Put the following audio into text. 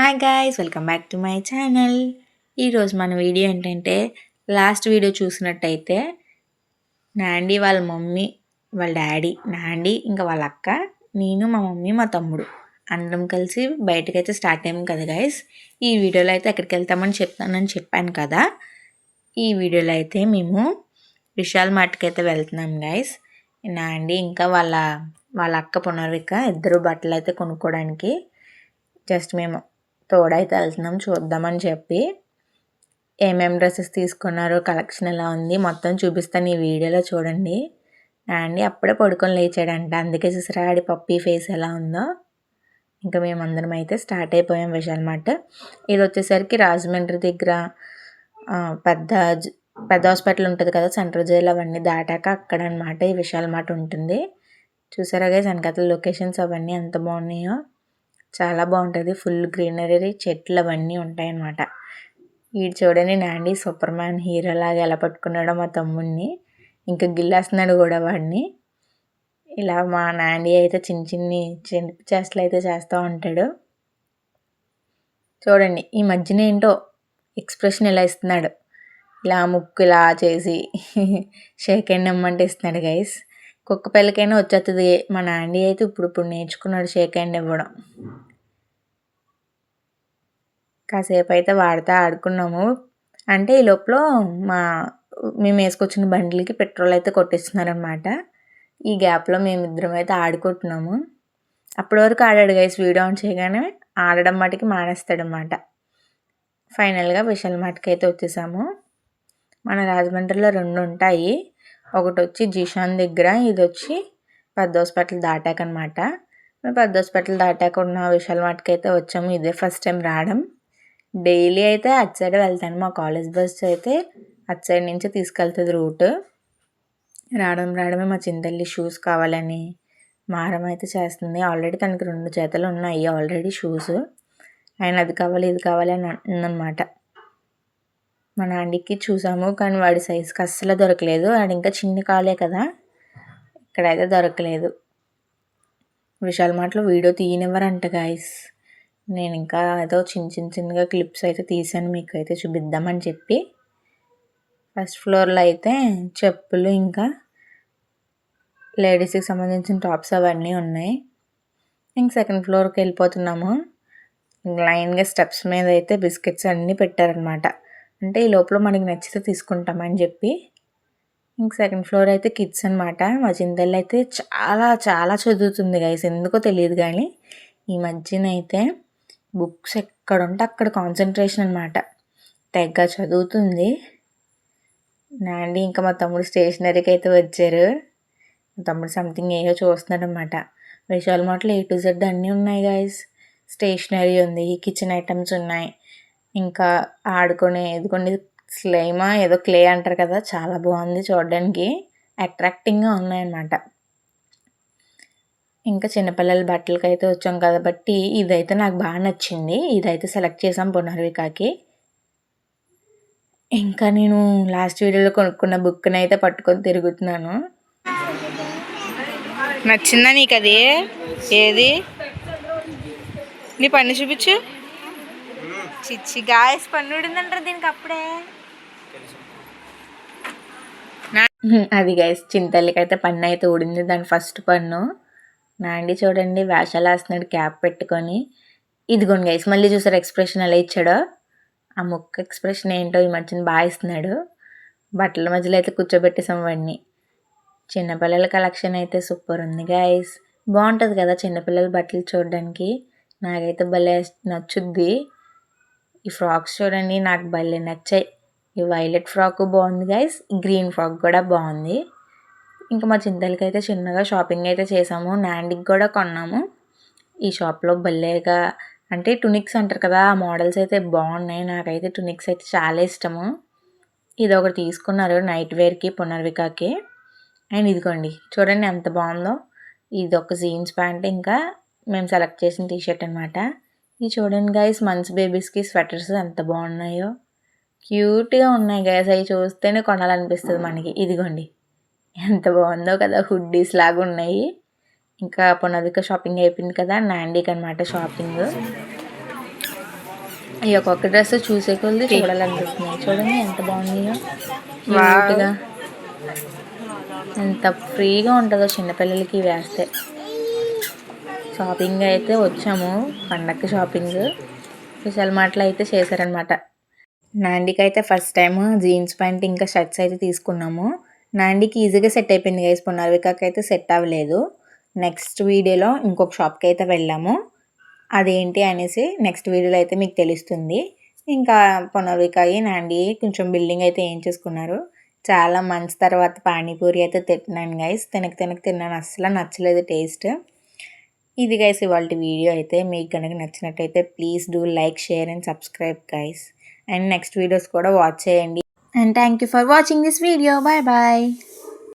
Hi guys, welcome back to my channel. ఈరోజు మన video ఏంటంటే, లాస్ట్ వీడియో చూసినట్టయితే నాండి వాళ్ళ మమ్మీ, వాళ్ళ డాడీ, నాండి ఇంకా వాళ్ళ అక్క, నేను, మా మమ్మీ, మా తమ్ముడు అందరం కలిసి బయటకైతే స్టార్ట్ అయ్యాము కదా గాయస్. ఈ వీడియోలో అయితే ఎక్కడికి వెళ్తామని చెప్పాను కదా. ఈ వీడియోలో అయితే మేము విశాల్ మార్ట్కి అయితే వెళ్తున్నాం గాయస్. నాండి ఇంకా వాళ్ళ అక్క పునర్విక ఇద్దరు బట్టలు అయితే కొనుక్కోవడానికి జస్ట్ మేము తోడైతే వెళ్తున్నాం చూద్దామని చెప్పి. ఏమేమి డ్రెస్సెస్ తీసుకున్నారో, కలెక్షన్ ఎలా ఉంది మొత్తం చూపిస్తాను ఈ వీడియోలో చూడండి. అండి అప్పుడే పడుకొని లేచాడంట, అందుకే చూసారా ఆడి పప్పీ ఫేస్ ఎలా ఉందో. ఇంకా మేమందరం అయితే స్టార్ట్ అయిపోయాం విశాల్ మార్ట్. ఇది వచ్చేసరికి రాజమండ్రి దగ్గర పెద్ద పెద్ద హాస్పిటల్ ఉంటుంది కదా, సెంట్రల్ జైలు అవన్నీ దాటాక అక్కడ అనమాట ఈ విశాల్ మార్ట్ ఉంటుంది. చూసారా గైస్ వెనకాల లొకేషన్స్ అవన్నీ ఎంత బాగున్నాయో, చాలా బాగుంటుంది. ఫుల్ గ్రీనరీ, చెట్లు అవన్నీ ఉంటాయన్నమాట. వీడు చూడండి నాండి సూపర్ మ్యాన్ హీరో లాగా ఎలా పట్టుకున్నాడో మా తమ్ముడిని, ఇంకా గిల్లేస్తున్నాడు కూడా వాడిని. ఇలా మా నాండి అయితే చిన్న చేష్టలు అయితే చేస్తూ ఉంటాడు. చూడండి ఈ మధ్యన ఏంటో ఎక్స్ప్రెషన్ ఇలా ఇస్తున్నాడు, ఇలా ముక్కు ఇలా చేసి షేక్ హ్యాండ్ ఇమ్మంటే ఇస్తున్నాడు గైస్. కుక్క పిల్లకైనా వచ్చేస్తుంది, మా నాండి అయితే ఇప్పుడు నేర్చుకున్నాడు షేక్ హ్యాండ్ ఇవ్వడం. కాసేపు అయితే వాడితే ఆడుకున్నాము. అంటే ఈ లోపల మేము వేసుకొచ్చిన బండ్లకి పెట్రోల్ అయితే కొట్టిస్తున్నారనమాట. ఈ గ్యాప్లో మేమిద్దరం అయితే ఆడుకుంటున్నాము. అప్పటి వరకు ఆడాడు గైస్, వీడియో ఆన్ చేయగానే ఆడడం మటుకి మానేస్తాడనమాట. ఫైనల్గా విశాల్ మార్ట్కి అయితే వచ్చేసాము. మన రాజమండ్రిలో 2 ఉంటాయి. ఒకటి వచ్చి జిషాన్ దగ్గర, ఇది వచ్చి పెద్ద హాస్పిటల్ దాటాక అనమాట. మేము పెద్ద హాస్పిటల్ దాటాక ఉన్న విశాల్ మార్ట్కి అయితే వచ్చాము. ఇదే ఫస్ట్ టైం రావడం. డైలీ అయితే అటు సైడ్ వెళ్తాను, మా కాలేజ్ బస్ అయితే అటు సైడ్ నుంచి తీసుకెళ్తుంది రూట్. రావడమే మా చింతల్లి షూస్ కావాలని మారం అయితే చేస్తుంది. ఆల్రెడీ తనకి 2 జతలు ఉన్నాయి ఆల్రెడీ షూస్. ఆయన అది కావాలి ఇది కావాలి అని అంటుందన్నమాట. మా నాండికి చూసాము కానీ వాడి సైజుకి అస్సలు దొరకలేదు. వాడు ఇంకా చిన్న కాలే కదా, ఇక్కడైతే దొరకలేదు. విశాల్ మార్ట్లో వీడియో తీయనివ్వరంట గాయస్. నేను ఇంకా ఏదో చిన్నగా క్లిప్స్ అయితే తీసాను మీకు అయితే చూపిద్దామని చెప్పి. ఫస్ట్ ఫ్లోర్లో అయితే చెప్పులు ఇంకా లేడీస్కి సంబంధించిన టాప్స్ అవన్నీ ఉన్నాయి. ఇంక సెకండ్ ఫ్లోర్కి వెళ్ళిపోతున్నాము. లైన్గా స్టెప్స్ మీద అయితే బిస్కెట్స్ అన్నీ పెట్టారనమాట. అంటే ఈ లోపల మనకి నచ్చితే తీసుకుంటామని చెప్పి. ఇంక సెకండ్ ఫ్లోర్ అయితే కిడ్స్ అనమాట. మా చింతల్లి అయితే చాలా చాలా చదువుతుంది గైస్, ఎందుకో తెలియదు కానీ ఈ మధ్యన అయితే బుక్స్ ఎక్కడుంటే అక్కడ కాన్సన్ట్రేషన్ అనమాట, తెగ చదువుతుంది. నాండి ఇంకా మా తమ్ముడు స్టేషనరీకి అయితే వచ్చారు. మా తమ్ముడు సంథింగ్ ఏదో చూస్తున్నాడు అనమాట. విశాల్ మార్ట్లో A to Z అన్నీ ఉన్నాయి గాయస్. స్టేషనరీ ఉంది, కిచెన్ ఐటమ్స్ ఉన్నాయి, ఇంకా ఆడుకునే ఎదుగుండి స్లైమా ఏదో క్లే అంటారు కదా, చాలా బాగుంది చూడడానికి, అట్రాక్టింగ్గా ఉన్నాయన్నమాట. ఇంకా చిన్నపిల్లల బట్టలకి అయితే వచ్చాం కాబట్టి ఇదైతే నాకు బాగా నచ్చింది. ఇదైతే సెలెక్ట్ చేసాం పునర్వికాకి. ఇంకా నేను లాస్ట్ వీడియోలో కొనుక్కున్న బుక్ని అయితే పట్టుకొని తిరుగుతున్నాను. నచ్చిందా నీకు అది? ఏది నీ పన్ను చూపించు. చిచ్చి గాయస్, పన్ను ఉడిందంటారు దీనికి అప్పుడే. అది గాయస్ చింతల్లికి అయితే పన్ను అయితే ఊడింది, దాని ఫస్ట్ పన్ను. నాండి చూడండి వేషాలు వేస్తున్నాడు క్యాప్ పెట్టుకొని. ఇదిగోండి గైస్, మళ్ళీ చూసారు ఎక్స్ప్రెషన్ ఎలా ఇచ్చాడో. ఆ ముక్క ఎక్స్ప్రెషన్ ఏంటో ఈ మధ్యన బాగా ఇస్తున్నాడు. బట్టల మధ్యలో అయితే కూర్చోబెట్టేసాం వాడిని. చిన్నపిల్లల కలెక్షన్ అయితే సూపర్ ఉంది గైస్. బాగుంటుంది కదా చిన్నపిల్లల బట్టలు చూడడానికి, నాకైతే భలే నచ్చుద్ది. ఈ ఫ్రాక్స్ చూడండి నాకు భలే నచ్చాయి. ఈ వైలెట్ ఫ్రాక్ బాగుంది గైస్, గ్రీన్ ఫ్రాక్ కూడా బాగుంది. ఇంకా మా చింతలకి అయితే చిన్నగా షాపింగ్ అయితే చేసాము. నాండికి కూడా కొన్నాము. ఈ షాప్లో భలేగా అంటే టునిక్స్ అంటారు కదా, ఆ మోడల్స్ అయితే బాగున్నాయి. నాకైతే టునిక్స్ అయితే చాలా ఇష్టము. ఇది ఒకటి తీసుకున్నారు నైట్ వేర్కి పునర్వికాకి. అండ్ ఇదిగోండి చూడండి ఎంత బాగుందో. ఇది ఒక జీన్స్ ప్యాంట్, ఇంకా మేము సెలెక్ట్ చేసిన టీషర్ట్ అనమాట. ఇది చూడండి గైస్, మంత్స్ బేబీస్కి స్వెటర్స్ ఎంత బాగున్నాయో, క్యూట్గా ఉన్నాయి గైస్. అవి చూస్తేనే కొనాలనిపిస్తుంది మనకి. ఇదిగోండి ఎంత బాగుందో కదా, హుడ్డీస్ లాగా ఉన్నాయి. ఇంకా పునర్విక షాపింగ్ అయిపోయింది కదా, నాండీకి అనమాట షాపింగ్. ఈ ఒక్కొక్క డ్రెస్ చూసే కొద్ది చూడాలనిపిస్తుంది. చూడండి ఎంత బాగున్నాయో, క్యూట్గా, ఎంత ఫ్రీగా ఉంటుందో చిన్నపిల్లలకి వేస్తే. షాపింగ్ అయితే వచ్చాము, పండగకి షాపింగ్ విశాల్ మార్ట్లో అయితే చేశారనమాట. నాండికి అయితే ఫస్ట్ టైం జీన్స్ ప్యాంట్ ఇంకా షర్ట్స్ అయితే తీసుకున్నాము. నాండికి ఈజీగా సెట్ అయిపోయింది గైస్, పునర్వికకి అయితే సెట్ అవ్వలేదు. నెక్స్ట్ వీడియోలో ఇంకొక షాప్కి అయితే వెళ్ళాము, అదేంటి అనేసి నెక్స్ట్ వీడియోలో అయితే మీకు తెలుస్తుంది. ఇంకా పునర్వికయి నాండి కొంచెం బిల్డింగ్ అయితే ఏం చేసుకున్నారు. చాలా మంత్స్ తర్వాత పానీపూరి అయితే తిన్నాను గైస్. తిన్నాను, అస్సలు నచ్చలేదు టేస్ట్. ఇది గైస్ ఇవాళ వీడియో అయితే. మీకు కనుక నచ్చినట్టయితే please do like, share and subscribe guys. And next videos కూడా వాచ్ చేయండి. And thank you for watching this video. Bye bye.